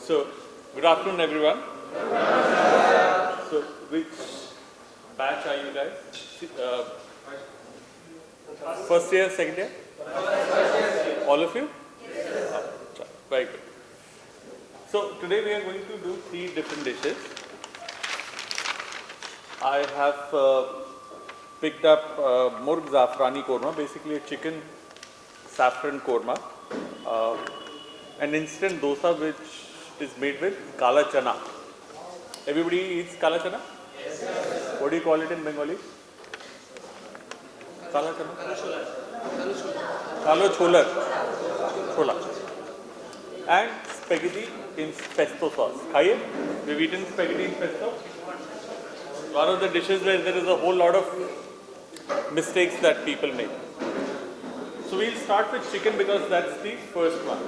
So, good afternoon, everyone. So, which batch are you guys? First year, second year? All of you? Very good. So, today we are going to do 3 different dishes. I have picked up Murg Zafrani Korma, basically a chicken saffron korma. An instant dosa which is made with kala chana. Everybody eats kala chana? Yes. What do you call it in Bengali? Kala chana? Kalo cholar. Chola. And spaghetti in pesto sauce. Khaiye? We've eaten spaghetti in pesto. One of the dishes where there is a whole lot of mistakes that people make. So we'll start with chicken because that's the first one.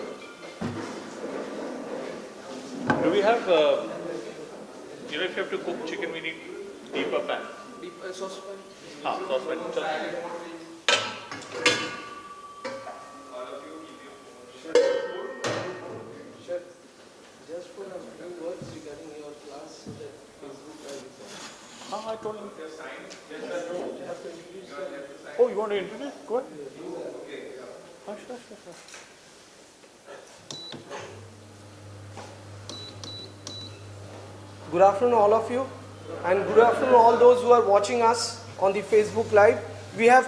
Do we have, if you have to cook chicken, we need deeper pan. Deeper saucepan. Saucepan. Sure. Just for a few words regarding your class that Facebook Live. I told him. Oh, you want to introduce? Go ahead. Sure. Good afternoon all of you, and good afternoon all those who are watching us on the Facebook Live. We have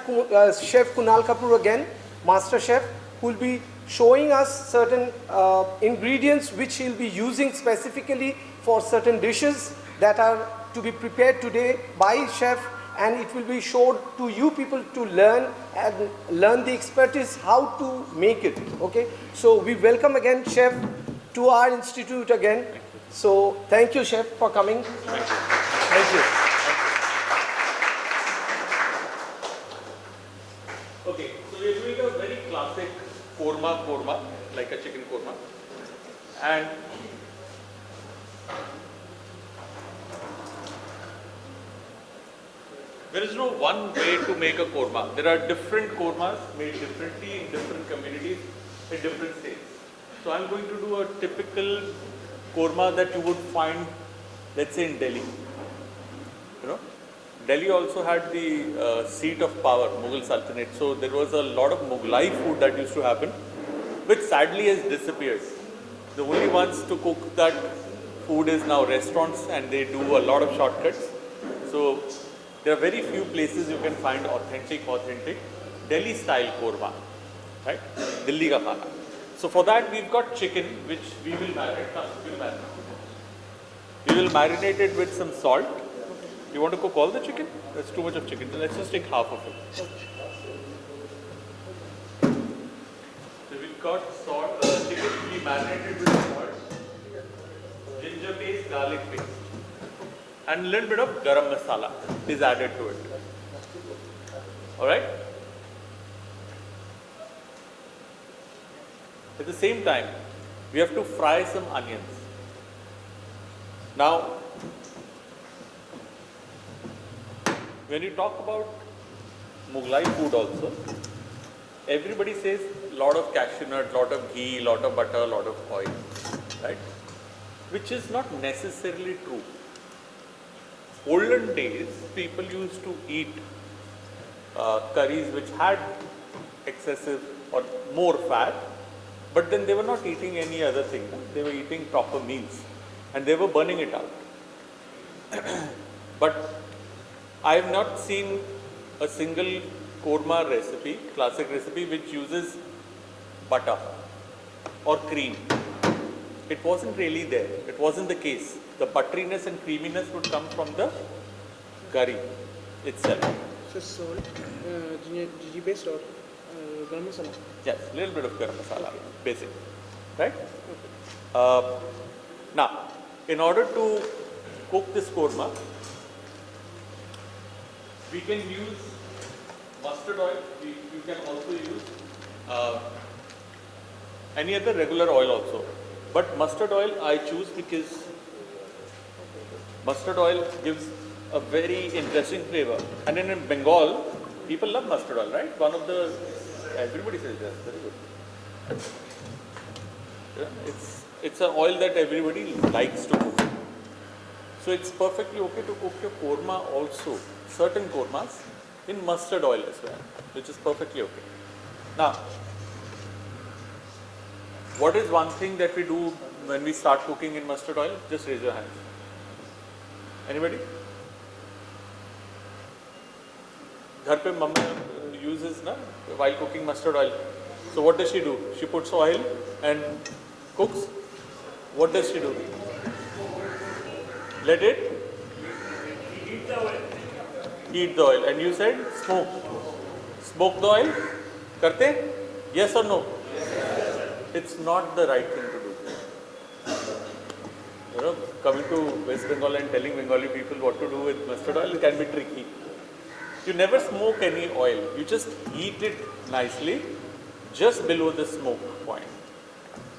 Chef Kunal Kapoor again, Master Chef, who will be showing us certain ingredients which he'll be using specifically for certain dishes that are to be prepared today by Chef, and it will be showed to you people to learn the expertise how to make it. Okay, so we welcome again Chef to our institute again. So thank you, Chef, for coming. Thank you. Okay, so we are doing a very classic korma, like a chicken korma. And there is no one way to make a korma. There are different kormas made differently in different communities, in different states. So I'm going to do a typical korma that you would find, let's say, in Delhi. You know, Delhi also had the seat of power, Mughal Sultanate. So there was a lot of Mughlai food that used to happen, which sadly has disappeared. The only ones to cook that food is now restaurants, and they do a lot of shortcuts. So there are very few places you can find authentic Delhi style korma, right? Delhi ka khana. So for that we've got chicken which we will marinate. We will marinate it with some salt. You want to cook all the chicken? That's too much of chicken. So let's just take half of it. So we've got salt, chicken we marinated with salt, ginger paste, garlic paste, and a little bit of garam masala is added to it. Alright? At the same time, we have to fry some onions. Now, when you talk about Mughlai food also, everybody says lot of cashew nut, lot of ghee, lot of butter, lot of oil, right? Which is not necessarily true. Olden days, people used to eat curries which had excessive or more fat, but then they were not eating any other thing. They were eating proper meals and they were burning it out. But I have not seen a single korma recipe, classic recipe, which uses butter or cream. It wasn't really there. It wasn't the case. The butteriness and creaminess would come from the curry itself. So salt, ginger paste or garam masala? Yes, a little bit of garam masala, basic, right? Now, in order to cook this korma, we can use mustard oil. You can also use any other regular oil also. But mustard oil I choose because mustard oil gives a very interesting flavor. And in Bengal, people love mustard oil, right? One of the, everybody says yes, very good. Yeah, it's it's an oil that everybody likes to cook. So it's perfectly okay to cook your korma also, certain kormas, in mustard oil as well, which is perfectly okay. Now, what is one thing that we do when we start cooking in mustard oil? Just raise your hands. Anybody? Ghar pe mama uses na while cooking mustard oil. So what does she do? She puts oil and cooks. What does she do? Let it heat the oil. And you said smoke. Smoke the oil? Karte? Yes or no? It's not the right thing to do. You know, coming to West Bengal and telling Bengali people what to do with mustard oil can be tricky. You never smoke any oil. You just heat it nicely just below the smoke point.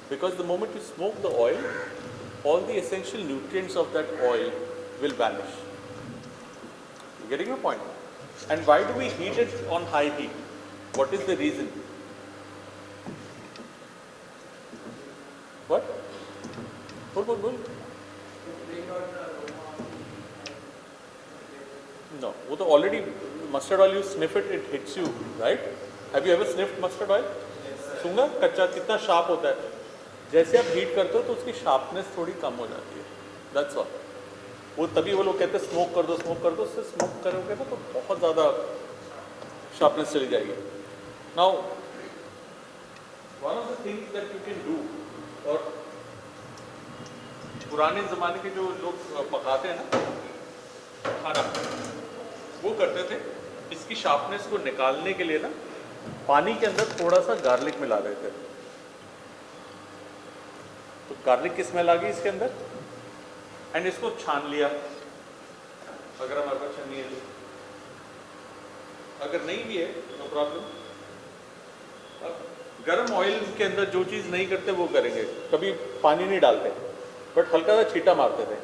Because the moment you smoke the oil, all the essential nutrients of that oil will vanish. You getting your point? And why do we heat it on high heat? What is the reason? What? Bol. No, वो तो already mustard oil you sniff it, it hits you, right? Have you ever sniffed mustard oil? सूंघा कच्चा कितना sharp होता है? जैसे आप heat करते हो तो उसकी sharpness थोड़ी कम हो जाती है. That's all. वो तभी वो लोग कहते हैं smoke कर दो, उससे smoke करोगे ना तो बहुत ज़्यादा sharpness चली जाएगी. Now, one of the things that you can do, और पुराने ज़माने के जो लोग पकाते हैं ना खाना, वो करते थे इसकी शार्पनेस को निकालने के लिए ना पानी के अंदर थोड़ा सा गार्लिक मिला देते थे. तो गार्लिक की स्मेल आ गई इसके अंदर एंड इसको छान लिया. अगर हमारे पास छन्नी है तो, अगर नहीं भी है नो प्रॉब्लम. गरम ऑयल के अंदर जो चीज़ नहीं करते वो करेंगे. कभी पानी नहीं डालते बट हल्का सा छींटा मारते थे.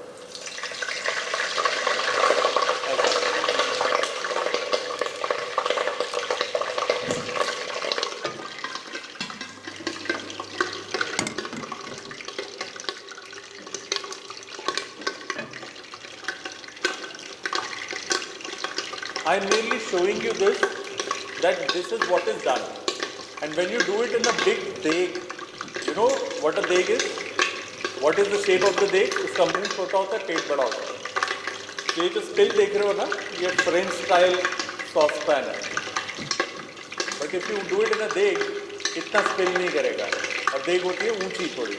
I am merely showing you this, that this is what is done. And when you do it in a big deg, you know what a deg is? What is the shape of the deg? इसका मुंह छोटा होता है, पेट बड़ा होता है. तो ये जो स्टिल देख रहे हो ना, ये फ्रेंच स्टाइल सॉस पैन है. But if you do it in a deg, इतना स्पिल नहीं करेगा. और देग होती है ऊंची थोड़ी.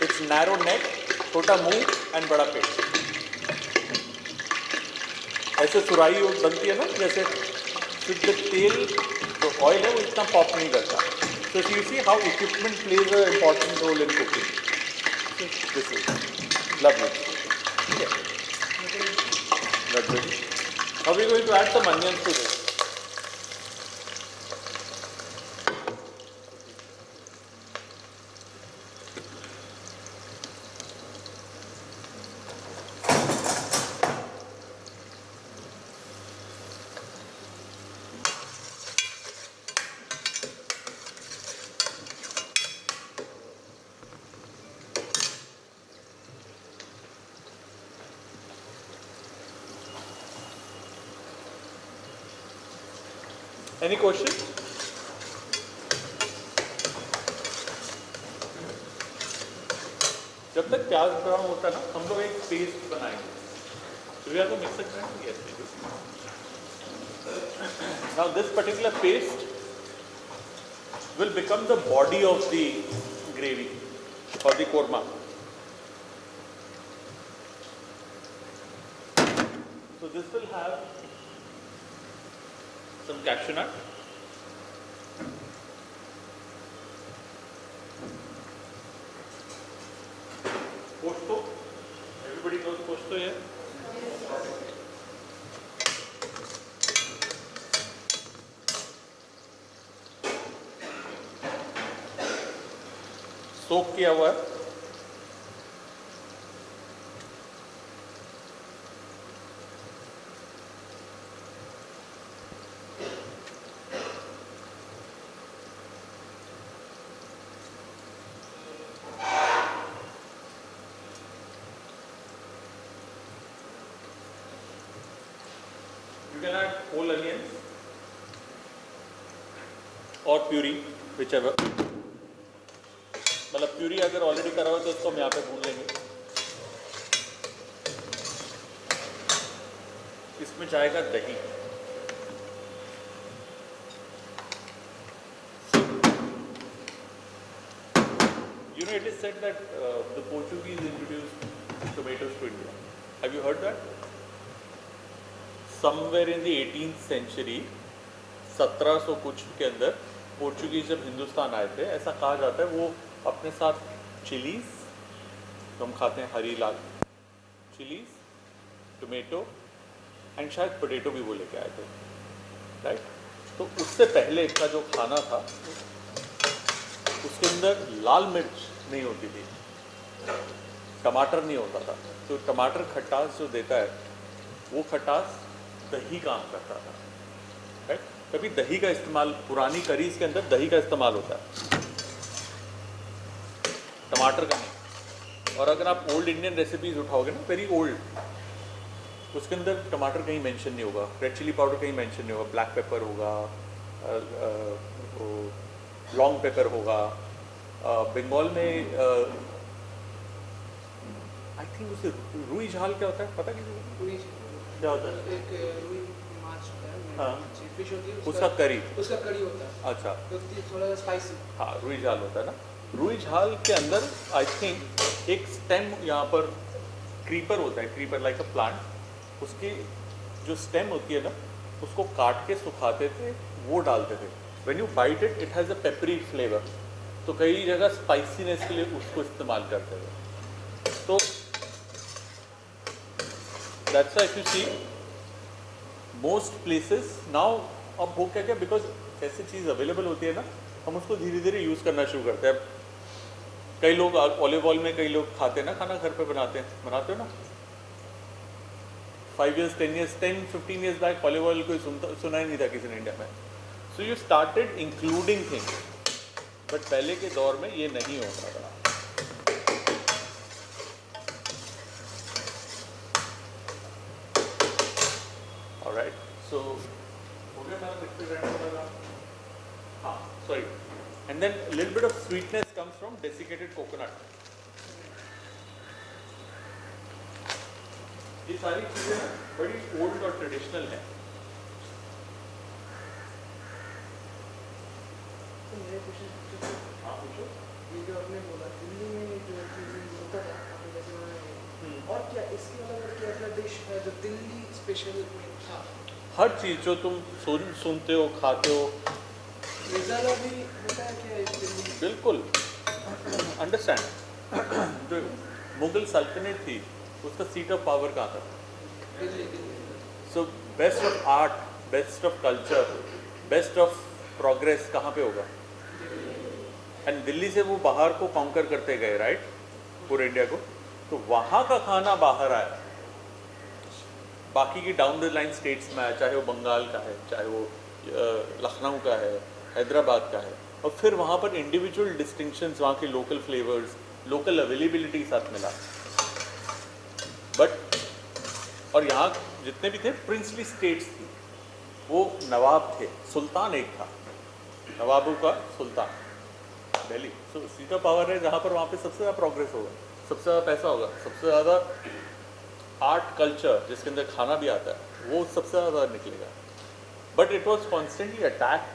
इट्स नैरो नेक, छोटा मुंह एंड बड़ा पेट. ऐसे सुराही बनती है ना, जैसे शुद्ध तेल जो ऑयल है वो इतना पॉप नहीं करता. So you see how equipment plays an important role in cooking. This is lovely. Yeah. That's good. Now we are going to add some onions to this. Any question? जब तक प्याज brown होता है ना, हम लोग एक पेस्ट बनाएंगे. So we have to mix it right? Yes, we do. Now this particular paste will become the body of the gravy or the korma. So this will have some cashew nut, posto. Everybody knows posto here. सोक किया हुआ है. small onions or puree, whichever. मतलब puree अगर already करा हो तो उसको हम यहाँ पे भून लेंगे. इसमें जाएगा दही. You know, it is said that the Portuguese introduced tomatoes to India. Have you heard that? Somewhere in the 18th century, 1700 कुछ के अंदर पोर्चुगीज जब हिंदुस्तान आए थे, ऐसा कहा जाता है वो अपने साथ चिलीज, तो हम खाते हैं हरी लाल चिलीज, टोमेटो एंड शायद पोटैटो भी वो लेके आए थे, राइट. तो उससे पहले का जो खाना था उसके अंदर लाल मिर्च नहीं होती थी, टमाटर नहीं होता था. तो टमाटर खटास जो देता है वो खटास दही काम करता था, राइट. कभी दही का इस्तेमाल, पुरानी करीज के अंदर दही का इस्तेमाल होता है, टमाटर का नहीं. और अगर आप ओल्ड इंडियन रेसिपीज उठाओगे ना, वेरी ओल्ड, उसके अंदर टमाटर कहीं मेंशन नहीं होगा, रेड चिली पाउडर कहीं मेंशन नहीं होगा, ब्लैक पेपर होगा, लॉन्ग पेपर होगा. बंगाल में आई थिंक उसे रुई झाल क्या होता है पता किसी क्या होता है? एक रुई माछ होता है, हाँ. फिश होती है, उसका करी होता है. अच्छा, तो थोड़ा स्पाइसी. हाँ रुई झाल होता है ना. रुई झाल के अंदर आई थिंक एक स्टेम यहाँ पर क्रीपर होता है, क्रीपर लाइक अ प्लांट, उसकी जो स्टेम होती है ना उसको काट के सुखाते थे, वो डालते थे. When you bite it, it has a peppery flavour. तो कई जगह स्पाइसीनेस के लिए उसको इस्तेमाल करते थे. तो that's why if you see most places now, अब हो क्या क्या, बिकॉज ऐसी चीज़ अवेलेबल होती है ना, हम उसको धीरे धीरे यूज़ करना शुरू करते हैं. कई लोग ऑलिव ऑयल में, कई लोग खाते हैं ना खाना, घर पे बनाते हो ना. 5 years, 10 years, 10, 15 years back olive oil कोई सुना ही नहीं था किसी ने इंडिया में. So you started including things, but पहले के दौर में ये नहीं होता था. ऑलराइट, सो हो गया मेरा मिक्सर ग्राइंडर वाला. हाँ, sorry. And then little bit of sweetness comes from desiccated coconut. ये सारी चीज़ें ना बड़ी ओल्ड और ट्रेडिशनल हैं. हाँ पूछो. ये जो आपने बोला दिल्ली में जो चीज़ें होता था, आपने जैसे बनाया, और क्या इसके अलावा क्या क्या डिश है जो दिल्ली स्पेशल था? हर चीज़ जो तुम सुनते हो, खाते हो, रिज़ाला भी होता है क्या इस दिल्ली? बिल्कुल. अंडरस्टैंड, जो मुगल सल्तनत थी उसका सीट ऑफ पावर कहाँ था? Delhi. So best of art, best of culture, best of progress कहाँ पे होगा? एंड दिल्ली से वो बाहर को कॉन्कर करते गए, राइट, पूरे इंडिया को. तो वहाँ का खाना बाहर आया, बाकी की डाउन द लाइन स्टेट्स में आया, चाहे वो बंगाल का है, चाहे वो लखनऊ का है, हैदराबाद का है, और फिर वहाँ पर इंडिविजुअल डिस्टिंक्शंस, वहाँ के लोकल फ्लेवर्स, लोकल अवेलेबिलिटी साथ मिला. बट और यहाँ जितने भी थे प्रिंसली स्टेट्स थी, वो नवाब थे, सुल्तान एक था, नवाबों का सुल्तान दिल्ली. सो सीट ऑफ पावर है जहाँ पर, वहाँ पे सबसे ज़्यादा प्रोग्रेस होगा, सबसे ज़्यादा पैसा होगा, सबसे ज़्यादा आर्ट कल्चर जिसके अंदर खाना भी आता है वो सबसे ज़्यादा निकलेगा. But it was constantly attacked.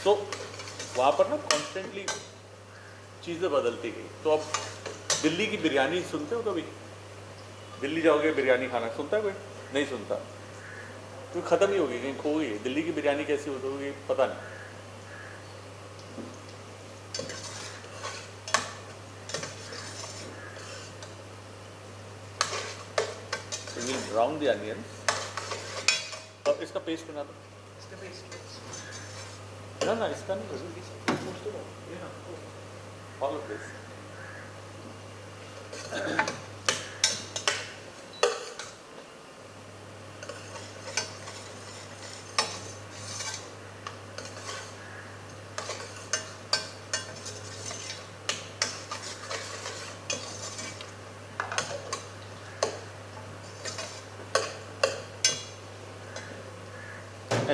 तो वहाँ पर ना कॉन्स्टेंटली चीज़ें बदलती गई. तो अब दिल्ली की बिरयानी सुनते हो कभी? दिल्ली जाओगे बिरयानी खाना, सुनता है कोई? नहीं सुनता. तो ख़त्म ही होगी, कहीं खो गई. दिल्ली की बिरयानी कैसी होगी पता नहीं. Brown the onion. अब इसका पेस्ट बना दो. इसका पेस्ट ना ना इसका नहीं, all of this.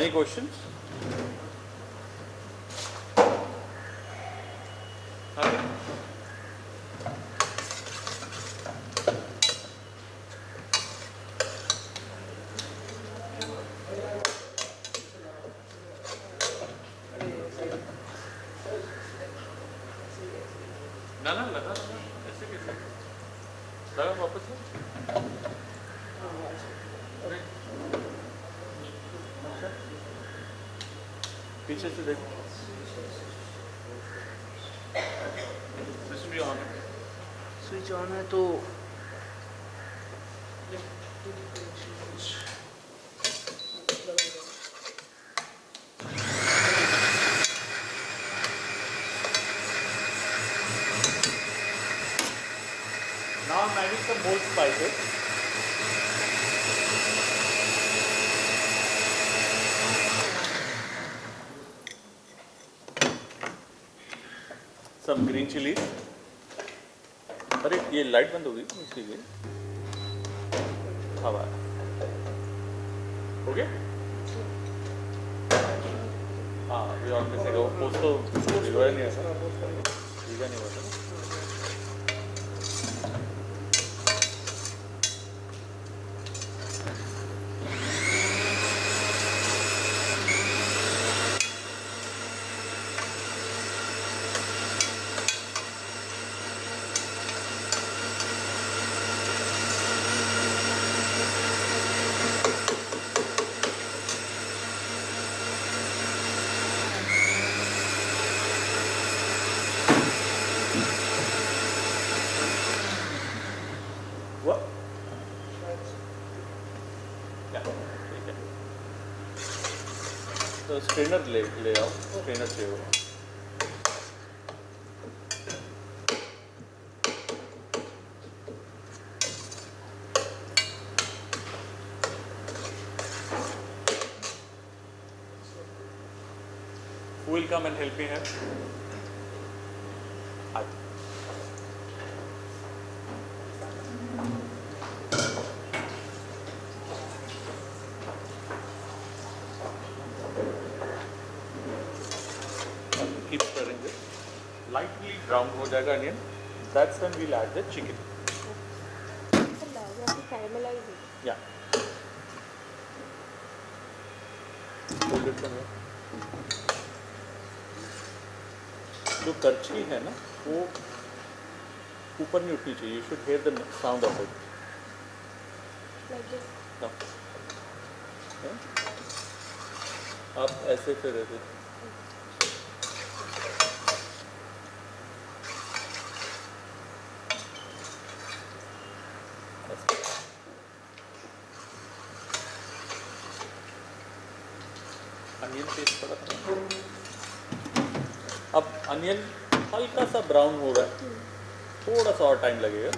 Any questions? Nothing? ना ना लगा लगा ऐसे कैसे लगा वापस से अरे पीछे से देखो स्विच भी ऑन है स्विच ऑन है तो now I'm adding some more spices some green chili अरे ये लाइट बंद हो गई इसके लिए हवा हो गया हाँ अभी और किसी को पोस्ट तो रिवाय नहीं है ठीक है नहीं होता हुआ क्या ठीक है तो स्ट्रेनर ले आओ स्ट्रेनर चाहिए होगा Who will come and help me here? Keep stirring this. Lightly brown हो जाएगा onion. That's when we'll add the chicken. Caramelize it. Yeah. Hold it from here. जो करछी है ना वो ऊपर नहीं उठनी चाहिए. You should hear the sound of it. Like this. No. Yeah? आप ऐसे फिर ऐसे अनियन पेस्ट पड़ा था. अब अनियन हल्का सा ब्राउन हो रहा है थोड़ा सा और टाइम लगेगा.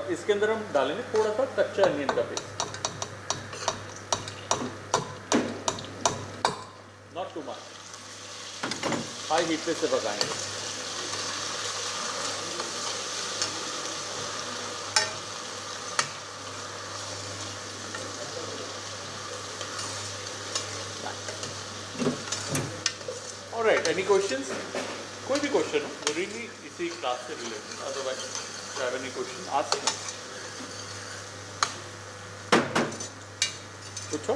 अब इसके अंदर हम डालेंगे थोड़ा सा कच्चा अनियन का paste. Not too much. High heat पे से पकाएंगे. Alright, any questions? कोई भी क्वेश्चन हो really इसी क्लास से related. Otherwise if you have any question ask me. पूछो.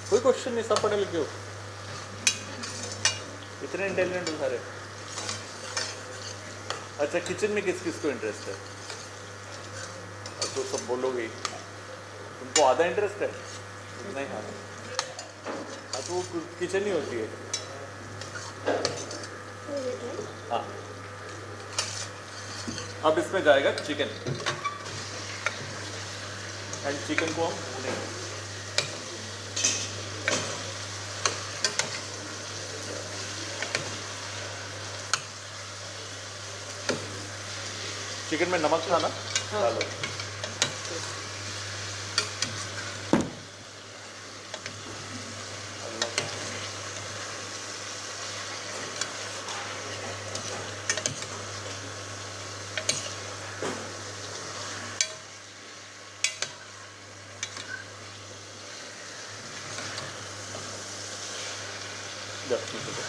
कोई क्वेश्चन नहीं. सब पढ़े लिखे हो. इतने इंटेलिजेंट हो सारे. अच्छा किचन में किस किस को इंटरेस्ट है? अब तो सब बोलोगे ही. तुमको आधा इंटरेस्ट है? नहीं हाँ तो वो किचन ही होती है. हाँ अब इसमें जाएगा चिकन एंड चिकन को हम भूनेंगे. चिकन में नमक था ना? डालो. नमक Definitely.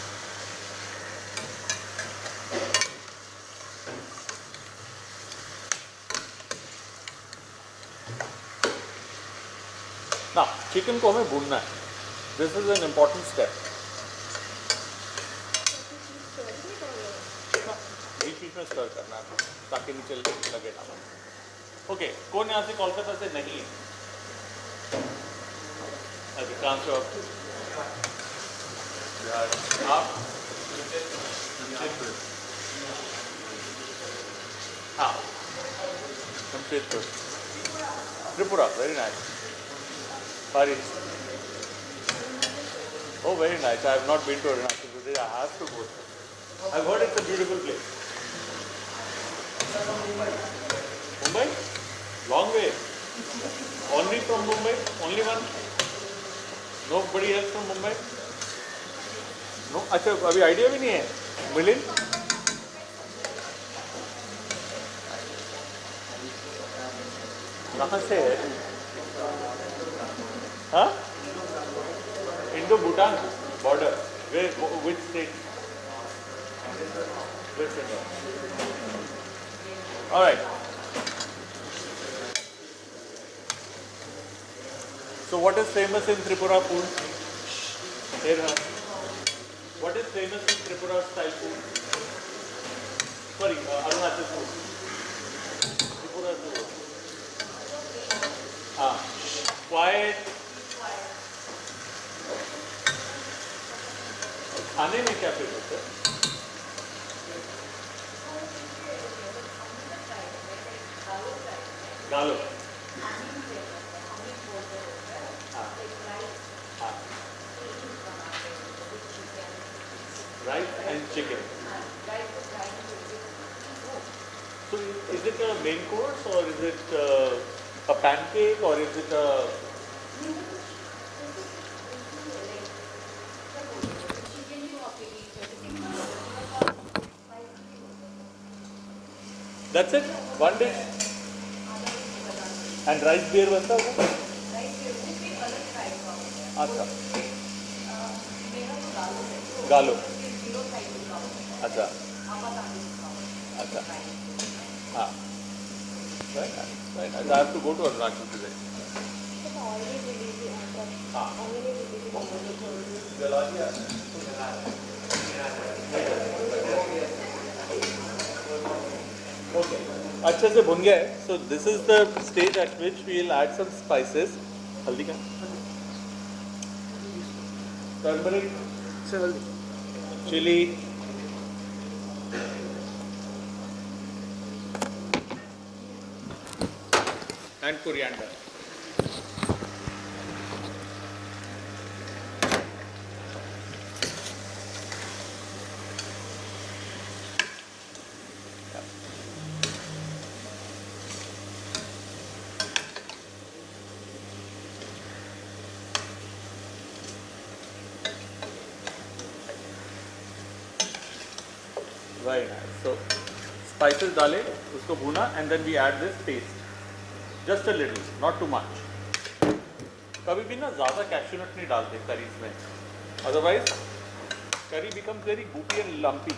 Now, chicken को हमें भूनना है. This is an important step. बीच में स्टर करना है ताकि नीचे लगे ना. ओके, कौन यहाँ से कोलकाता से नहीं है? अभी कहाँ से आप? आप? हाँ, Jamshedpur. Tripura, very nice. Paris. Oh, very nice. I have not been to Arunachal Pradesh. I have to go there. I've heard it's a beautiful place. Mumbai? Long way. Only from Mumbai? Only one? Nobody else from Mumbai? No? अच्छा अभी idea भी नहीं है. मिलिन? कहाँ से है? हाँ? Indo-Bhutan border. Where? Which state? West Bengal. All right. So what is famous in Tripura food? Here, what is famous in Tripura style food? Sorry, Arunachal food. Tripura food. Quiet. खाने में क्या फेवरेट है? गालो. Rice and chicken. So is it a main course or is it a pancake or is it a... That's it? One dish? And rice beer बनता होगा? अच्छा. गालो. अच्छा. अच्छा. हाँ. Right. Right. I have to go to Arunachal today. हाँ. Okay. अच्छे से भुन गया है. So this is the stage at which we will add some spices. हल्दी का? Turmeric. Chili. And coriander. Very nice. So spices डाले, उसको भुना and then we add this paste. Just a little, not too much. कभी भी ना ज़्यादा cashew nut नहीं डालते करीज में. Otherwise, curry becomes very goopy and lumpy.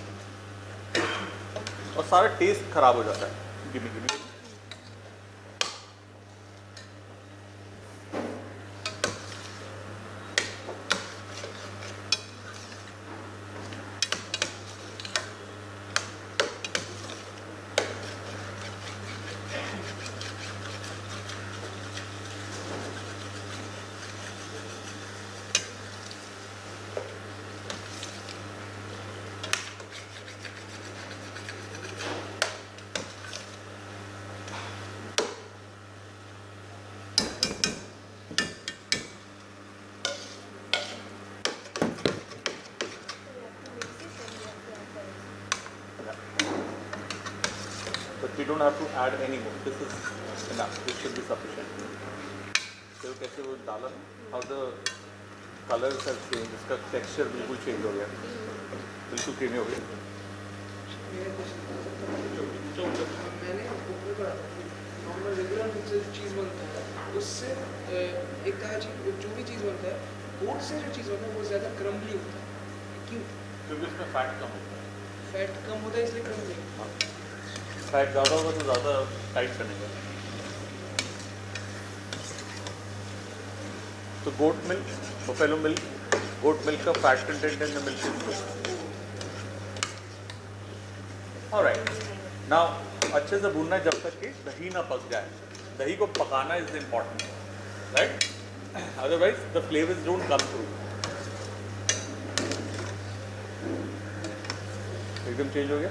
और सारा टेस्ट खराब हो जाता है. Give me. But we don't have to add any more. This is enough. This should be sufficient. So कैसे वो डाला ना? How the colors have changed. इसका texture बिल्कुल change हो गया. बिल्कुल creamy हो गया. मैंने नॉर्मल रेगुलर चीज़ बनता है उससे एक जो भी चीज़ बनता है ओट से जो चीज़ बनता है वो ज़्यादा क्रम्बली होता है क्योंकि उसमें फैट कम होता है। फैट कम होता है इसलिए करेंगे। फैट ज़्यादा होगा तो ज़्यादा टाइट बनेगा। तो goat milk, buffalo milk, goat milk का fat content in the milk is low. Alright, now अच्छे से भूनना है जब तक कि दही ना पक जाए। दही को पकाना is important, right? Otherwise the flavours don't come through. एकदम चेंज हो गया।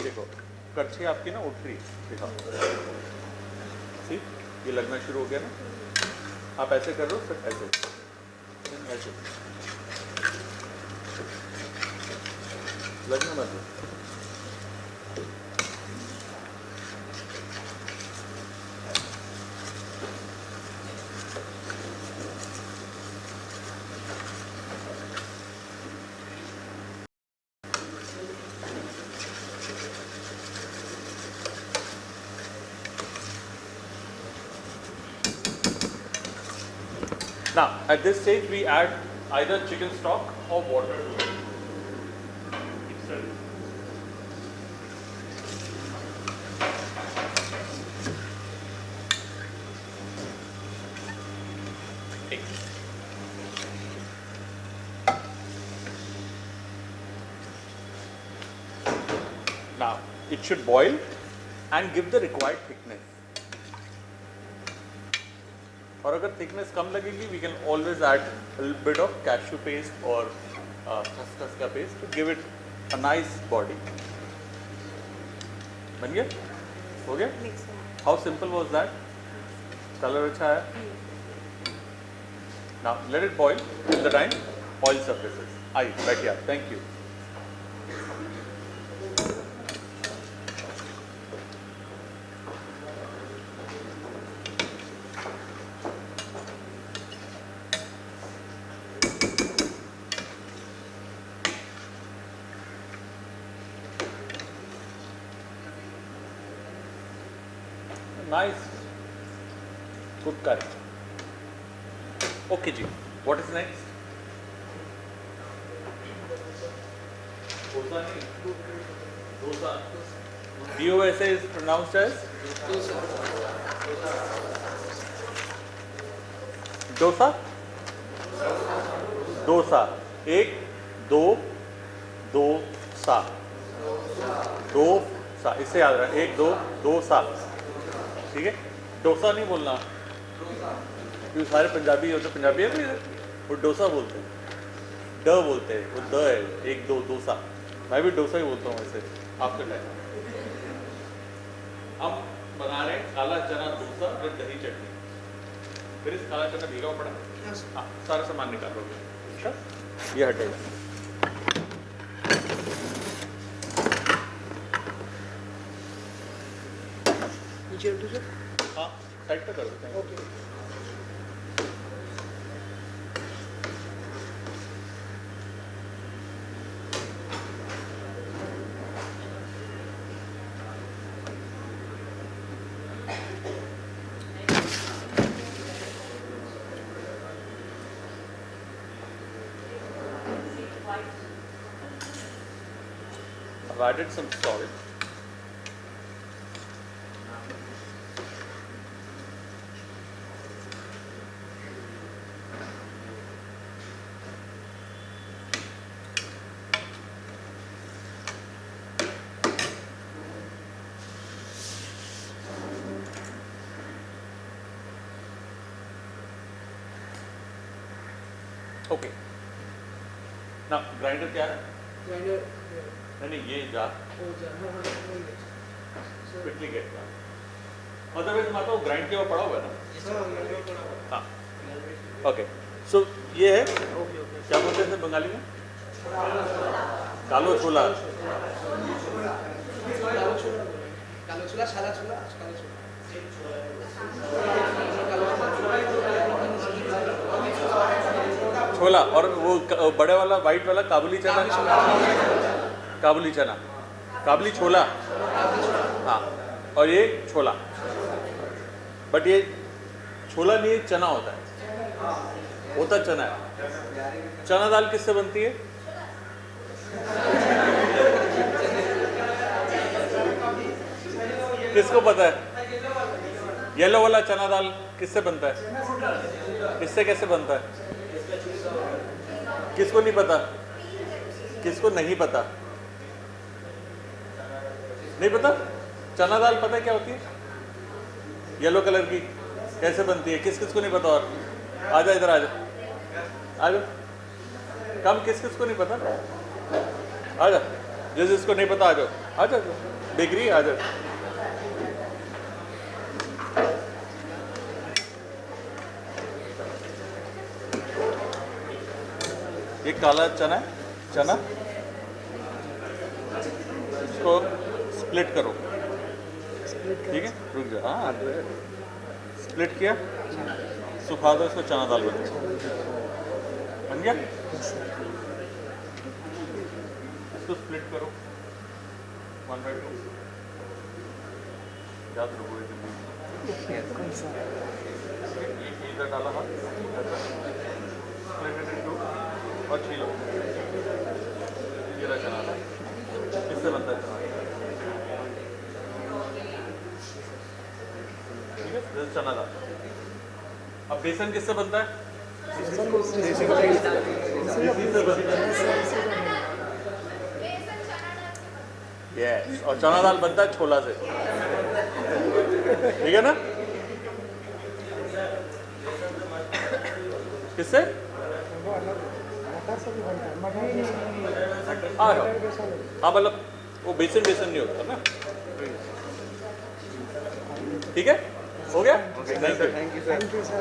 देखो करछी आपकी ना उठ रही है, दिखाओ। सी, ये लगना शुरू हो गया ना। आप ऐसे कर रहे हो, फिर ऐसे ऐसे लगना मत दो। Now, at this stage, we add either chicken stock or water to it. Now, it should boil and give the required thickness. और अगर थिकनेस कम लगेगी, we can always add a little bit of cashew paste और खसखस का paste to give it a nice body. बन गया? हो गया? How simple was that? Colour अच्छा है। Now let it boil till the time oil surfaces. आई बैठिए आप, thank you. Nice, good curry. Okay, ji. What is next? Dosa nahi. Dosa. DOSA is pronounced as dosa. Dosa. एक, दो, दो सा. दो सा. इससे याद रखना. एक, दो, दो सा. ठीक है? डोसा नहीं बोलना, क्योंकि सारे पंजाबी होते, पंजाबी है वो डोसा बोलते हैं, ड बोलते हैं, वो द है। एक, दो, डोसा। मैं भी डोसा ही बोलता हूँ वैसे आपके टाइम। हम बना रहे हैं काला चना डोसा विद दही चटनी। फिर इस काला चना भीगा पड़ा, हाँ, सारा सामान निकालोगे। अच्छा, ये हटेगा। नीचे उठो सर। हाँ, साइड पे कर देते हैं। Okay. I've added some salt. Okay, ना ग्राइंडर क्या है? ग्राइंडर नहीं ये जार हो जाए क्विकली गेट जार। अदरवाइज मैं तो ग्राइंड किया हुआ पड़ा हुआ है ना। हाँ, ओके। सो ये है, ओके ओके। क्या बोलते हैं इसे बंगाली में? कालो छोला। कालो छोला, साला छोला, कालो छोला। छोला और वो बड़े वाला वाइट वाला काबुली चना। काबुली चना, काबुली छोला। हाँ, और ये छोला, बट ये छोला नहीं, चना होता है। होता चना है। चना दाल किससे बनती है? किसको पता है? येलो वाला चना दाल किससे बनता है? इससे कैसे बनता है? किसको नहीं पता? किसको नहीं पता? नहीं पता? चना दाल पता है क्या होती है? येलो कलर की कैसे बनती है? किस किस को नहीं पता? और आजा इधर आजा, आजा कम, किस किस को नहीं पता? आजा, जिस जिसको नहीं पता आ जाओ, आजा डिग्री आजा। ये काला चना है, चना इसको स्प्लिट करो, ठीक है? रुक जा, हाँ स्प्लिट किया, सुखा दो इसको, चना दाल बन गया। इसको स्प्लिट करो 1/2, याद रखो ये इधर डाला हाथ, स्प्लिट इट इन 2 और छीलो। ये रहा चना दाल, इससे बनता है चना दाल, ठीक है? this is चना दाल। अब बेसन किससे बनता है? यस, और चना दाल बनता है छोला से, ठीक है ना? किससे? हाँ मतलब वो बेसन नहीं होता ना, ठीक है? हो गया? Thank you sir.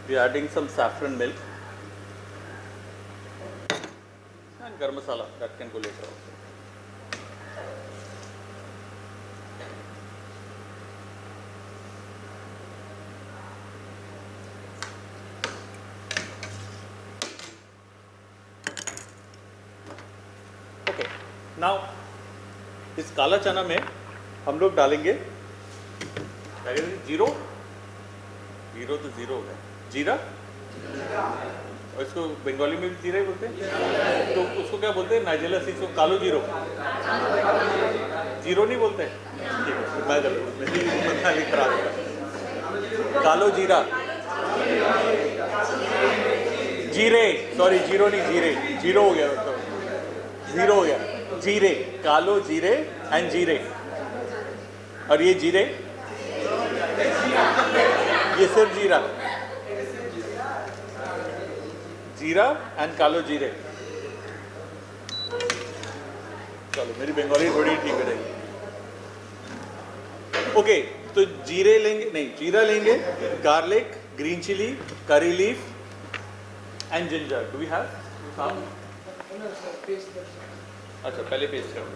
We are adding some saffron milk and garam masala that can go later also. Okay, now इस काला चना में हम लोग डालेंगे जीरो, जीरो तो जीरो हो गया, जीरा, और इसको बंगाली में भी जीरा ही बोलते हैं, तो उसको क्या बोलते हैं? नाइजेला सीड्स को कालो जीरो, जीरो नहीं बोलते हैं, ठीक है? मैं बंगाली खराब है, कालो जीरा, जीरे, सॉरी जीरो नहीं, जीरे, जीरो हो गया, तो जीरो हो गया, जीरे, कालो जीरे एंड जीरे, और ये जीरे, ये सिर्फ जीरा, जीरा एंड कालो जीरे। चलो मेरी बंगाली थोड़ी ठीक रहेगी। ओके, तो जीरे लेंगे, नहीं जीरा लेंगे, garlic, green chilli, curry leaf and ginger. Do we have? अच्छा पहले पेस्ट करो।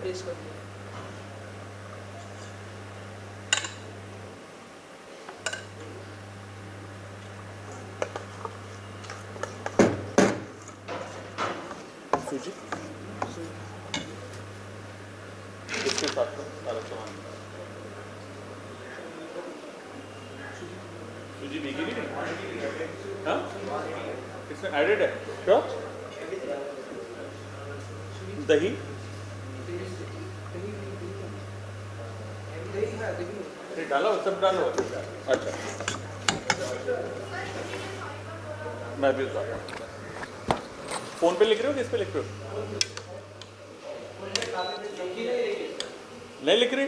सूजी इसके साथ सारा सामान, सूजी भीगी नहीं, हाँ इसमें एडेड है क्या? दही, डालो सब डालो, अच्छा मैं भी बताता हूँ। फोन पे लिख रहे हो, किस पे लिख रहे हो? नहीं लिख रही?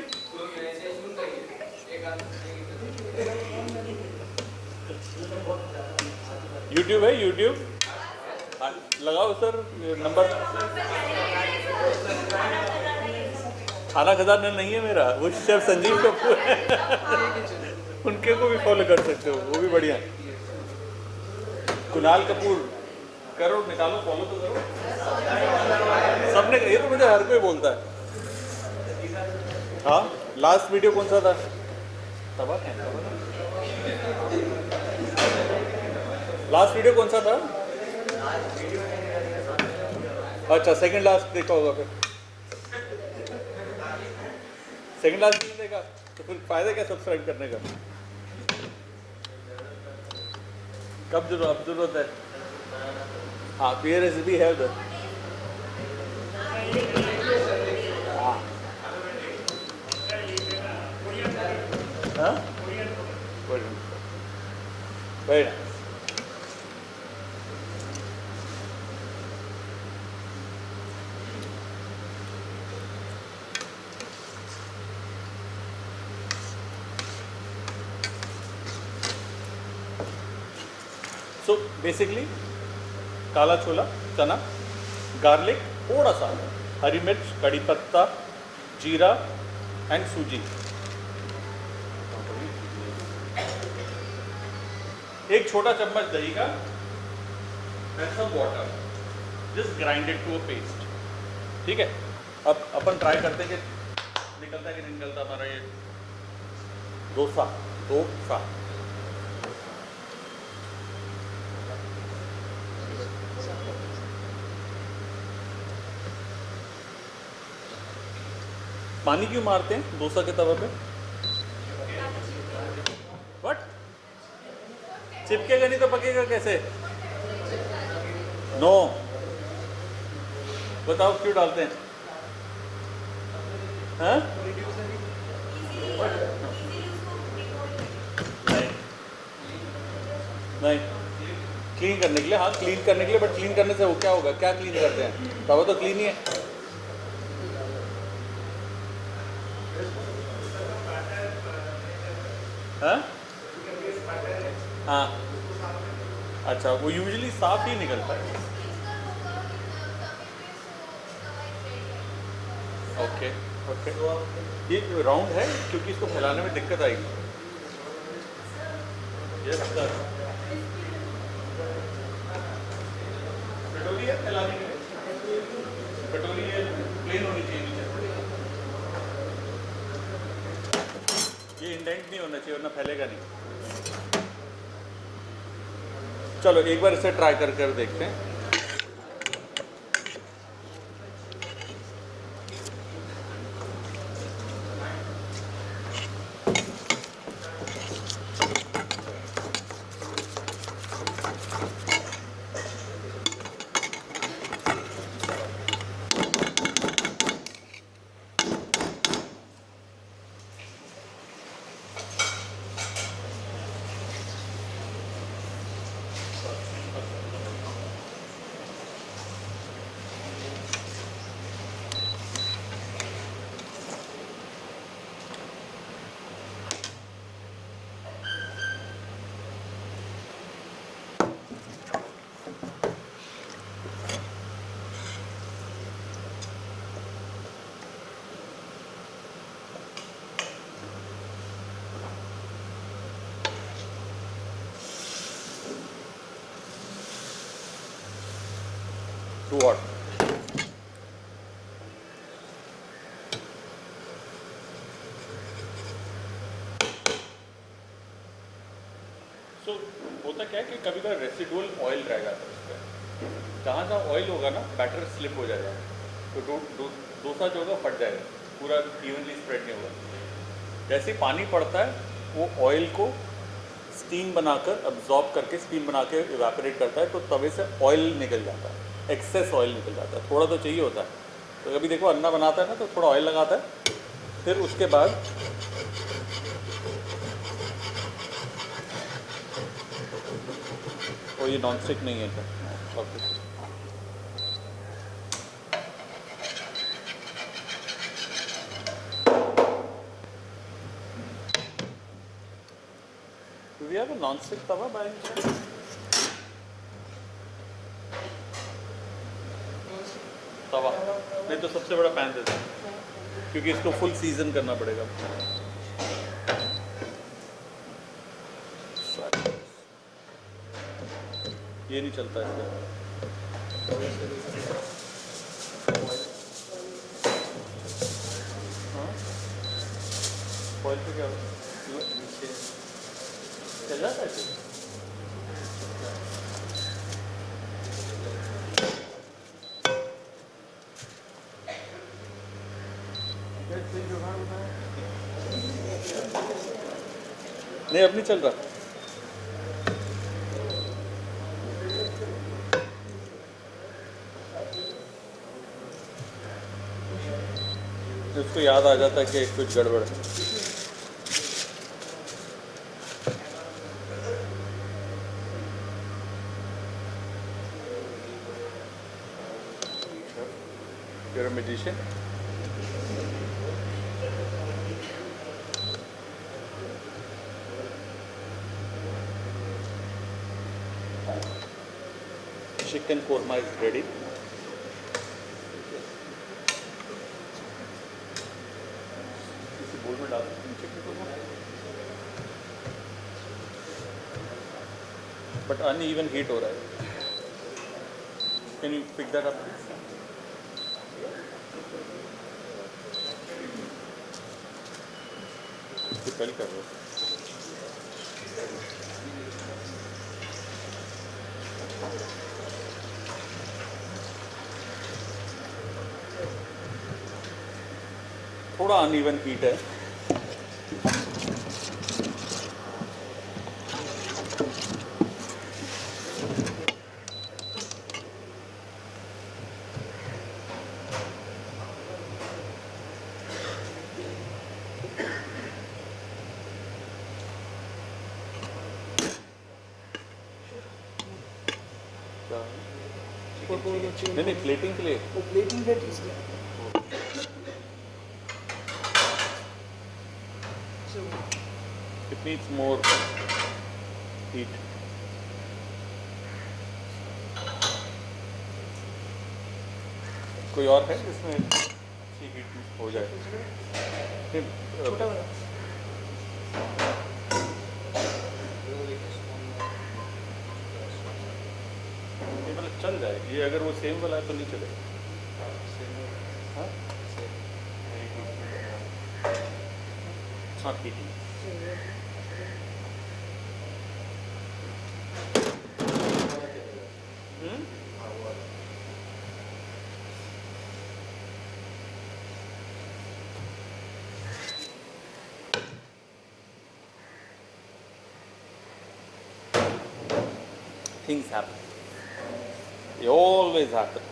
यूट्यूब है, यूट्यूब लगाओ सर, नंबर। खाना खजाना नहीं है मेरा, वो शेफ संजीव कपूर है। उनके को भी फॉलो कर सकते हो, वो भी बढ़िया है। कुणाल कपूर करो, निकालो, फॉलो तो करो सबने। ये तो मुझे हर कोई बोलता है। हाँ, लास्ट वीडियो कौन सा था? तबा क्या था? लास्ट वीडियो कौन सा था? अच्छा, सेकंड लास्ट देखा होगा फिर। सेकंड लास्ट नहीं देखा तो फिर फायदा क्या सब्सक्राइब करने का? कब जरूरत है? हाँ, तो ये रेसिपी है उधर। हाँ, हाँ, वेरी नाइस। सो बेसिकली काला छोला, चना, गार्लिक, थोड़ा सा हरी मिर्च, कड़ी पत्ता, जीरा एंड सूजी। एक छोटा चम्मच दही का and some water, just grinded to a paste. ठीक है, अब अपन ट्राई करते हैं कि निकलता है कि नहीं निकलता हमारा ये डोसा। पानी क्यों मारते हैं डोसा के तवे पे? व्हाट? चिपकेगा नहीं तो पकेगा कैसे? नो, बताओ क्यों डालते हैं? हाँ? नहीं, क्लीन करने के लिए। हाँ, क्लीन करने के लिए, बट क्लीन करने से वो क्या होगा? क्या क्लीन करते हैं? तवा तो क्लीन ही है। हाँ? हाँ, अच्छा, वो यूजुअली साफ ही निकलता है। ओके ओके, ये राउंड है क्योंकि इसको फैलाने में दिक्कत आएगी। यस सर, कटोरी है फैलाने के लिए? कटोरी है प्लेन होनी चाहिए नीचे, ये इंडेंट नहीं होना चाहिए वरना फैलेगा नहीं। चलो एक बार इसे ट्राई कर देखते हैं। To what? So होता क्या है कि कभी कभी रेसिडुअल ऑयल रह जाता है उस पर। जहाँ जहाँ ऑयल होगा ना, बैटर स्लिप हो जाएगा, तो डोसा जो होगा फट जाएगा, पूरा इवनली स्प्रेड नहीं होगा। जैसे ही पानी पड़ता है वो ऑयल को स्टीम बनाकर अब्जॉर्ब करके, स्टीम बना के इवेपोरेट करता है, तो तवे से ऑयल निकल जाता है, एक्सेस ऑयल निकल जाता है। थोड़ा तो चाहिए होता है, तो कभी देखो अन्ना बनाता है ना तो थोड़ा ऑयल लगाता है, फिर उसके बाद वो ये नॉन स्टिक नहीं है क्या? Okay, do we have a non-stick Tawa by any chance? तवा नहीं तो सबसे बड़ा पैन देता क्योंकि इसको फुल सीजन करना पड़ेगा। ये नहीं चलता इसका। हाँ फॉइल पे क्या नीचे चल जाता है फिर? नहीं अब नहीं चल रहा। उसको याद आ जाता है कि कुछ गड़बड़ है। You're a magician? Chicken korma is ready. किसी बोल में डाल chicken korma but uneven heat हो रहा है। Can you pick that up please? Repel कर रहे हो। थोड़ा अनइवन हीट है। नहीं नहीं प्लेटिंग के लिए वो plating that is there. So it needs more heat. कोई और है जिसमें अच्छी हीट हो जाए? नहीं, छोटा वाला ये मतलब चल जाए। ये अगर वो सेम वाला है तो नहीं चलेगा। हाँ? It's not heating. Things happen. They always happen.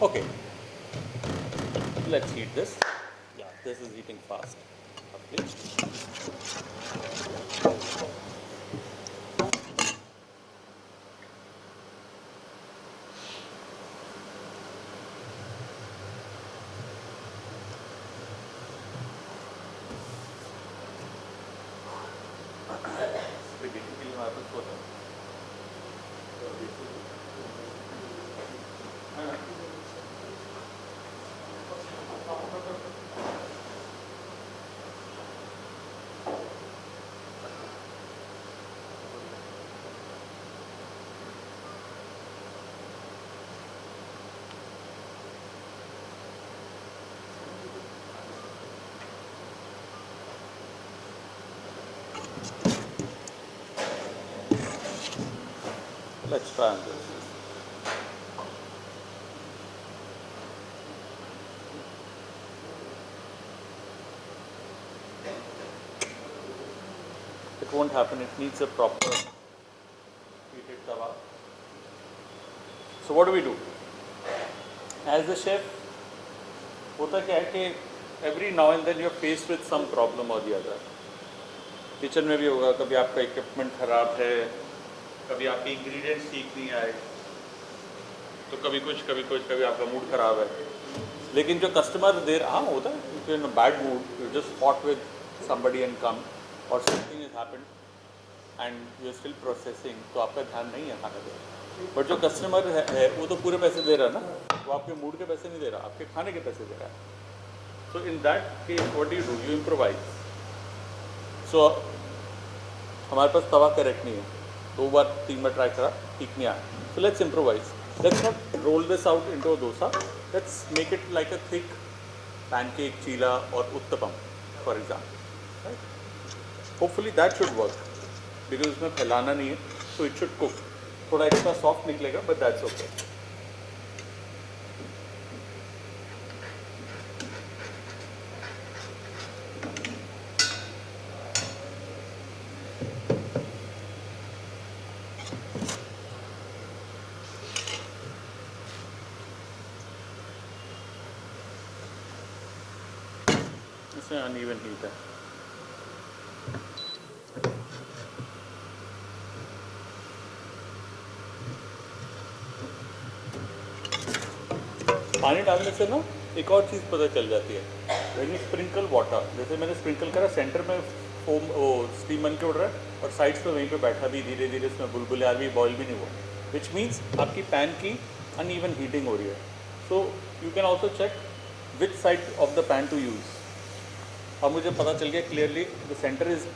Okay. Let's heat this. Yeah, this is heating fast. Okay. Let's try on this. It won't happen. It needs a proper heated tawa. So what do? As a chef, होता क्या है कि every now and then you're faced with some problem or the other. Kitchen में भी होगा, कभी आपका equipment खराब है, कभी आपके इंग्रेडिएंट्स ठीक नहीं आए, तो कभी आपका मूड खराब है। लेकिन जो कस्टमर हाँ होता है, if you're in a bad mood, you just fought with somebody and come, or something has happened and you're still processing, तो आपका ध्यान नहीं है खाने पे। बट जो कस्टमर है वो तो पूरे पैसे दे रहा है ना, वो आपके मूड के पैसे नहीं दे रहा, आपके खाने के पैसे दे रहा है। So in that case, what do? You improvise. So हमारे पास तवा करेक्ट नहीं है, 2 बार 3 बार ट्राई करा, ठीक नहीं आया. So let's improvise. Let's not roll this out into a dosa. Let's make it like a thick pancake, chila or uttapam, for example. Right? Hopefully that should work because उसमें फैलाना नहीं है, so it should cook. थोड़ा extra soft निकलेगा, but that's okay. इसमें uneven heat है. पानी डालने से ना एक और चीज़ पता चल जाती है. व्हेन यू स्प्रिंकल वाटर, जैसे मैंने स्प्रिंकल करा, सेंटर में फोम वो स्टीम बन के उड़ रहा है और साइड्स पे वहीं पे बैठा भी, धीरे धीरे उसमें बुलबुले आ रही, बॉयल भी नहीं हुआ, विच मीन्स आपकी पैन की अनइवन हीटिंग हो रही है. So you can also check which side of the pan to use. अब मुझे पता चल गया clearly the centre is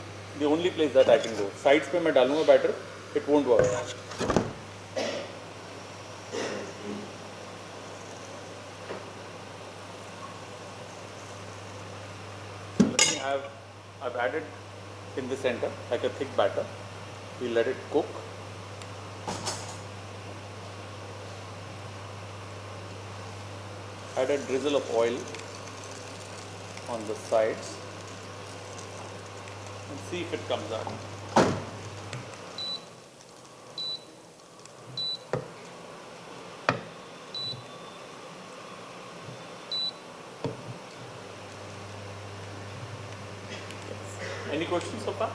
the only place that I can go. Sides पे मैं डालूंगा batter, it won't work. I've added in the center like a thick batter. We let it cook. Add a drizzle of oil on the sides and see if it comes out. Any questions so far?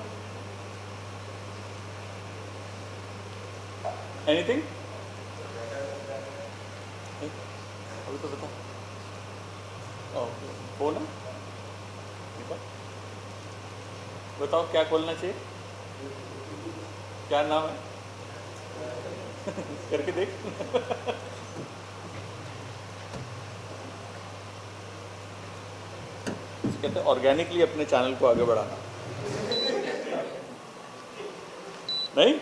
Anything? अभी तो बता. Phone है? बताओ क्या खोलना चाहिए? क्या नाम है? करके देख. कहते हैं ऑर्गेनिकली अपने चैनल को आगे बढ़ाना. नहीं?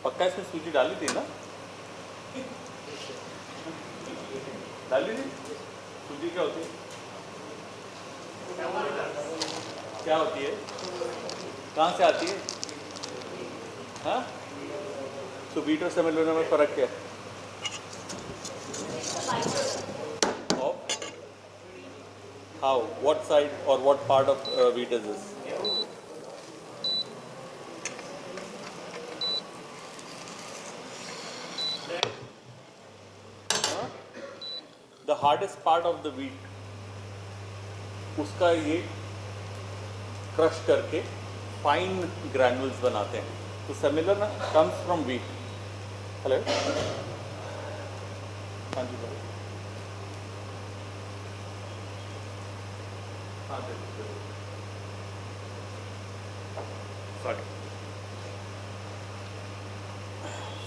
पक्का इसमें सूजी डाली थी ना? डाली थी? सूजी क्या होती है? क्या होती है? कहाँ से आती है? हाँ? तो व्हीट और सेमिलोना में फर्क क्या है? How? What side or what part of wheat is this? The hardest part of the wheat, उसका ये क्रश करके फाइन ग्रैनुल्स बनाते हैं. तो similar comes from wheat. Hello, हाँ जी भाई. हाँ sorry.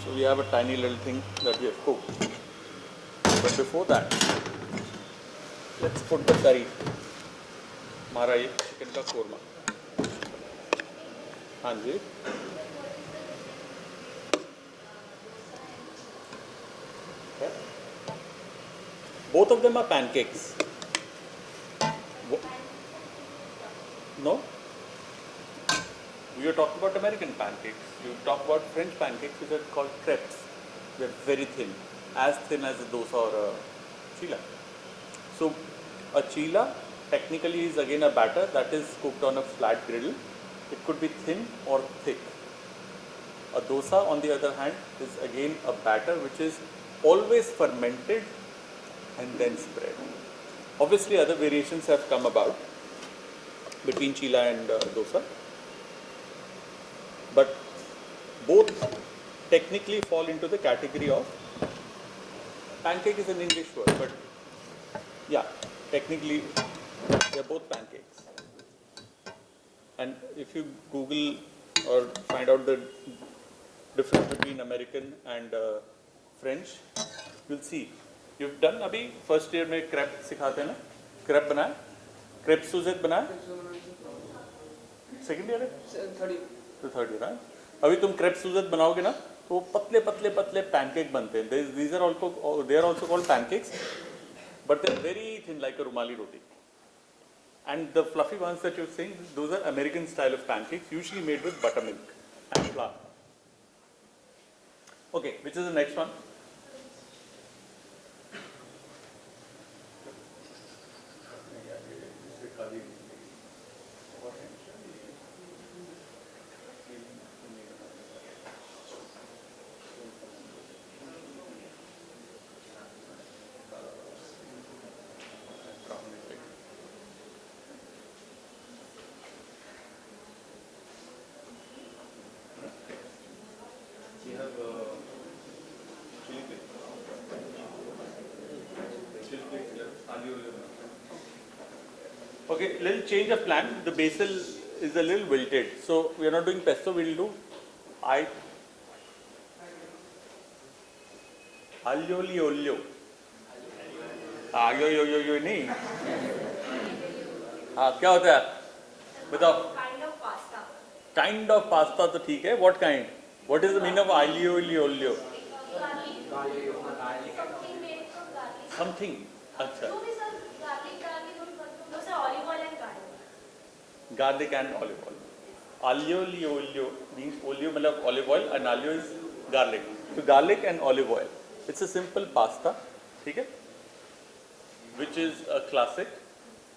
So we have a tiny little thing that we have cooked. But before that, let's put the curry. हमारा ये चिकन का कोरमा. हाँ जी. Okay. Both of them are pancakes. No? We are talking about American pancakes. You talk about French pancakes, which are called crepes. They're very thin as a dosa or a chila. So a chila technically is again a batter that is cooked on a flat griddle. It could be thin or thick. A dosa on the other hand is again a batter which is always fermented and then spread. Obviously other variations have come about between chila and dosa. but both technically fall into the category of pancake is an English word, but yeah, technically they're both pancakes. And if you Google or find out the difference between American and French, you'll see. You've done अभी first year में crepe सिखाते हैं ना, crepe बनाया, crepe Suzette बनाया, second year है, तो third year है. अभी तुम crepe Suzette बनाओगे ना, तो पतले पतले पतले pancake बनते हैं. These are also they are also called pancakes, but they're very thin like a rumali roti. And the fluffy ones that you're seeing, those are American style of pancakes, usually made with buttermilk and flour. Okay, which is the next one? We have chili flakes. Chili flakes, yeah. Aloo oil. Okay, little change of plan. The basil is a little wilted, so we are not doing pesto. We will do aglio olio. आगे यो यो यो नहीं. हाँ क्या होता है? बताओ. Kind of pasta. Kind of pasta तो ठीक है. What kind? What is the meaning of aglio olio? Something made from garlic. Something. अच्छा. जो भी सर garlic डाल के थोड़ी पत्तों में से olive oil and garlic. Garlic and olive oil. Aglio olio means olio मतलब olive oil and aglio is garlic. So garlic and olive oil. It's a simple pasta, ठीक है? Which is a classic,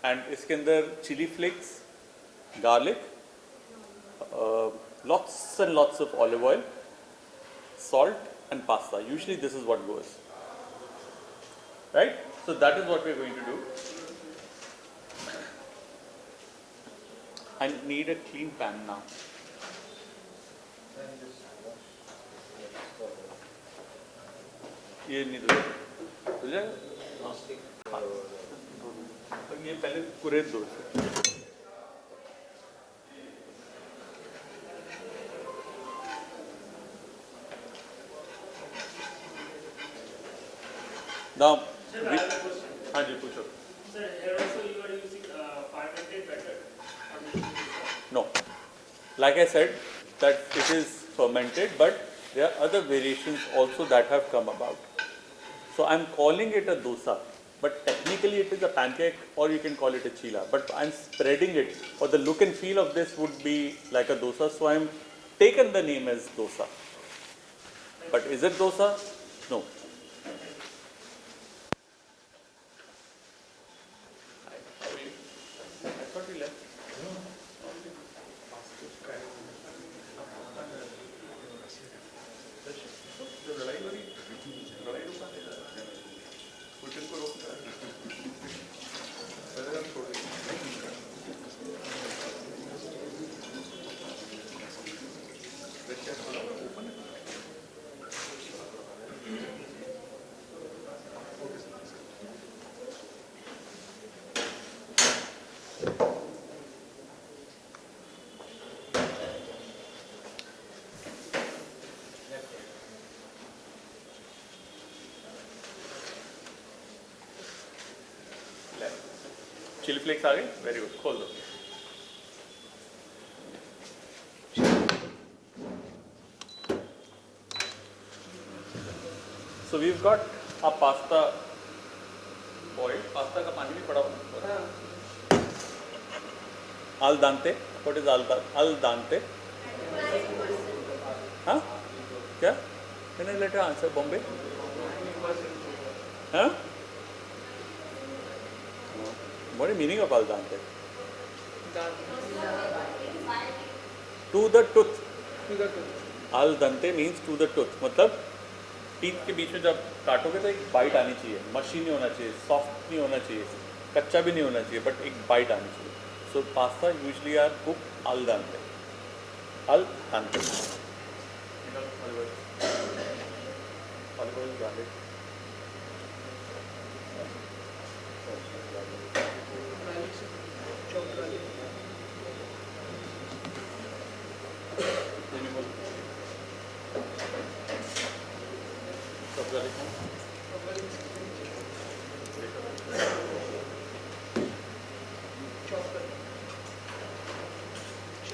and इसके अंदर chili flakes, garlic, lots and lots of olive oil, salt and pasta. Usually this is what goes. Right? So that is what we are going to do. I need a clean pan now. ये नहीं तो जाएगा? हाँ। तो ये पहले पूरे दो से. Now, हाँ जी पूछो. Sir, here also you are using fermented batter. No. Like I said, that it is fermented, but there are other variations also that have come about. So I'm calling it a dosa, but technically it is a pancake, or you can call it a chila. But I'm spreading it, or the look and feel of this would be like a dosa, so I'm taken the name as dosa. But is it dosa? No. I thought we left. Chilli flakes आ गए. Very good. खोल दो. So we've got our pasta boiled. Pasta का पानी भी पड़ा हुआ. Al dente. What is al dente? हाँ? क्या? Can I let her answer? Bombay? हाँ? What is the meaning of al dente? To the tooth. Al dente means to the tooth. मतलब teeth के बीच में जब काटोगे तो एक बाइट आनी चाहिए. मशी नहीं होना चाहिए, सॉफ्ट नहीं होना चाहिए, कच्चा भी नहीं होना चाहिए, बट एक बाइट आनी चाहिए. So pasta usually are cooked al dente. Al and olive oil, garlic. Chopped garlic.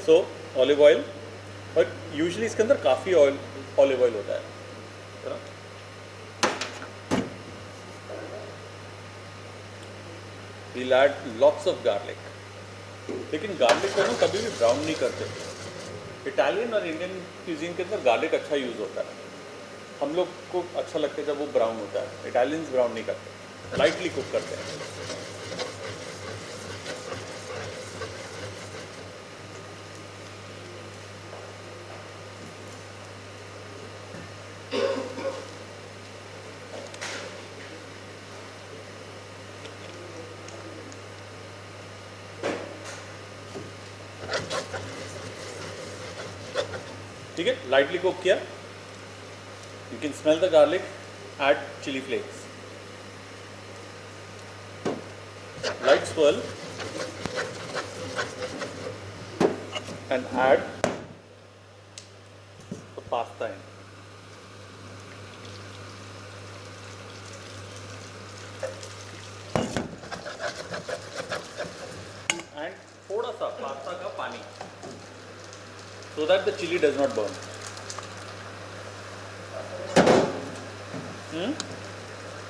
So olive oil, but usually इसके अंदर काफ़ी olive oil होता है ना? We'll add lots of garlic. लेकिन गार्लिक को ना कभी भी ब्राउन नहीं करते. इटालियन और इंडियन क्यूजीन के अंदर गार्लिक अच्छा यूज़ होता है. हम लोग को अच्छा लगता है जब वो ब्राउन होता है. इटालियंस ब्राउन नहीं करते, लाइटली कुक करते हैं. ठीक है, लाइटली कुक किया. You can smell the garlic, add chilli flakes, light swirl and add the pasta in. And थोड़ा सा पास्ता का पानी, so that the chili does not burn.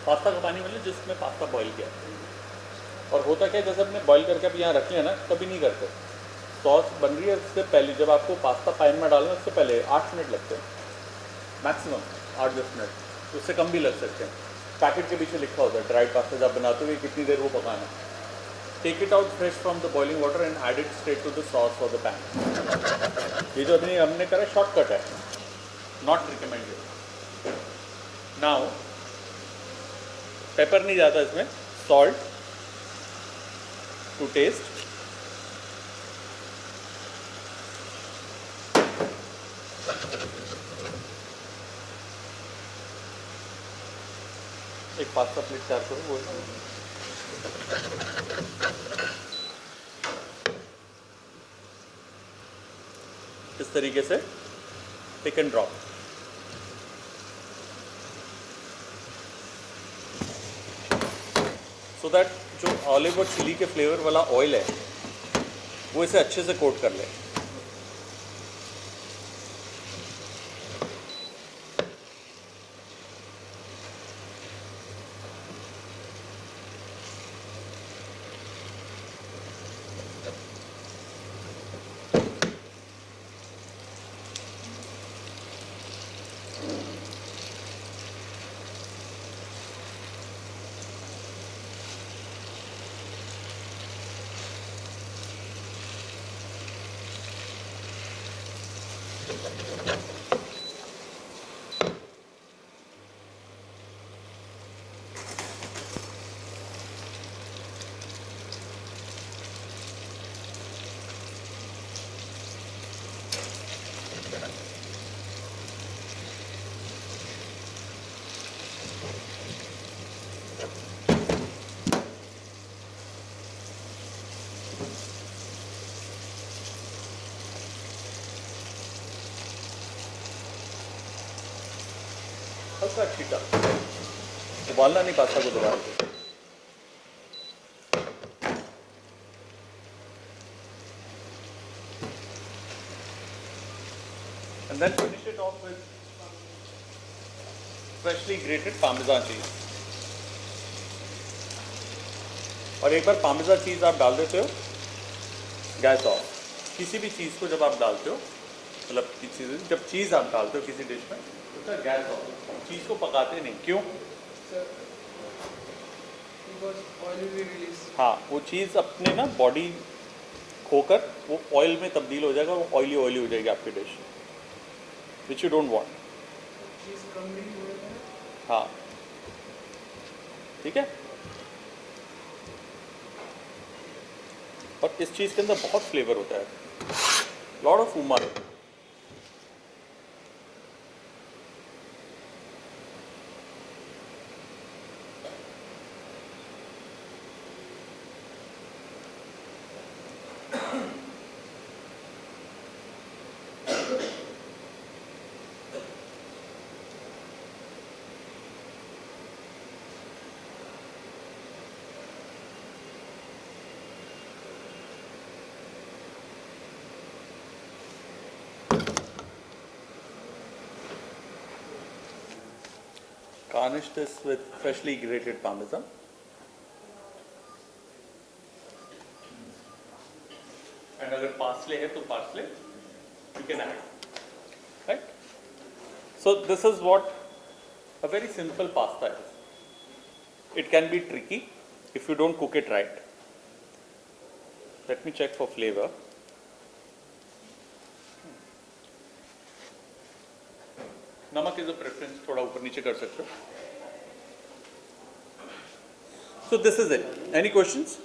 Pasta का पानी मतलब जिसमें पास्ता बॉईल किया. और होता क्या है, जैसे आपने बॉईल करके आप यहाँ रख लिया ना, कभी नहीं करते. सॉस बन रही है उससे पहले, जब आपको पास्ता पैन में डालना है उससे पहले 8 मिनट लगते हैं मैक्सिमम, 8-10 मिनट, उससे कम भी लग सकते हैं. पैकेट के पीछे लिखा होता है ड्राइड पास्ता जब बनाते हुए कितनी देर वो पकाना है. Take it out fresh from the boiling water and add it straight to the sauce और द पैन. ये जो अभी हमने करा शॉर्टकट है, नॉट रिकमेंडेड. नाउ पेपर नहीं जाता इसमें, सॉल्ट टू टेस्ट. एक पास्ता प्लेट तैयार करो वो इस तरीके से pick and drop. So that जो ऑलिव और चिली के फ्लेवर वाला ऑयल है वो इसे अच्छे से कोट कर ले. हल्का छीटा, उबालना नहीं पास्ता को दोबारा. And then finish it off with freshly grated parmesan cheese. और एक बार पार्मेजान चीज़ आप डाल देते हो, गैस ऑफ. किसी भी चीज़ को जब आप डालते हो, मतलब जब चीज़ आप डालते हो किसी डिश में, तो गैस ऑफ. चीज़ को पकाते नहीं. क्यों? हाँ, वो चीज़ अपने ना बॉडी खोकर वो ऑयल में तब्दील हो जाएगा, वो ऑयली हो जाएगी आपकी dish, which you don't want. हाँ, ठीक है. और इस चीज़ के अंदर बहुत फ्लेवर होता है, lot of umami. Garnish this with freshly grated parmesan. And अगर parsley है तो parsley you can add, right? So this is what a very simple pasta is. It can be tricky if you don't cook it right. Let me check for flavor. नमक is a preference, थोड़ा ऊपर नीचे कर सकते हो. So this is it. Any questions?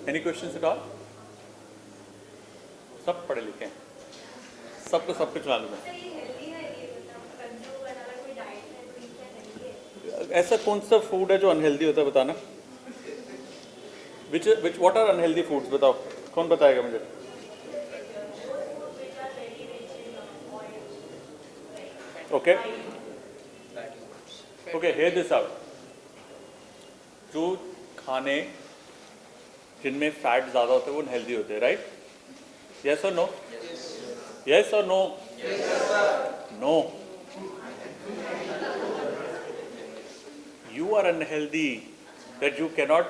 Any questions at all? सब पढ़े लिखे हैं, सबको सब कुछ मालूम है. सर ये हेल्दी है, ये मतलब कंज्यूम करने वाला कोई डाइट है तो ये क्या हेल्दी है? ऐसा कौन सा फूड है जो अनहेल्दी होता है बताना. Which what are unhealthy foods बताओ, कौन बताएगा मुझे. Okay. Okay, hear this out. जो खाने जिनमें फैट ज़्यादा होते हैं वो अनहेल्दी होते हैं, right? Yes or no? Yes or no? No. You are unhealthy that you cannot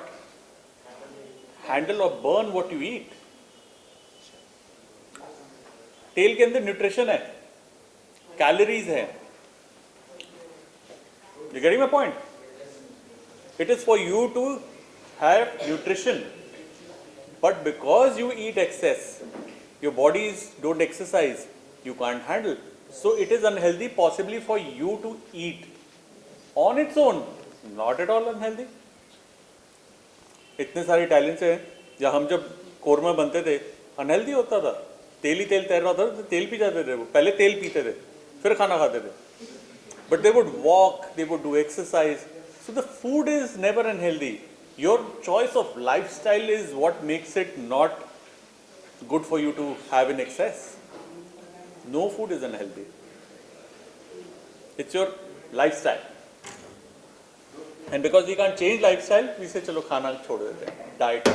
handle or burn what you eat. तेल के अंदर न्यूट्रिशन है, कैलोरीज है. You getting my point? It is for you to have nutrition, but because you eat excess, your bodies don't exercise, you can't handle. So it is unhealthy possibly for you to eat on its own, not at all unhealthy. इतने सारे Italians हैं जहाँ हम जब कोरमा बनते थे unhealthy होता था, तेल ही तेल तैर रहा था, तो तेल पी जाते थे. वो पहले तेल पीते थे फिर खाना खाते थे. But they would walk, they would do exercise. So the food is never unhealthy. Your choice of lifestyle is what makes it not good for you to have in excess. No food is unhealthy. It's your lifestyle. And because we can't change lifestyle, we say chalo khana chhod dete hain, diet.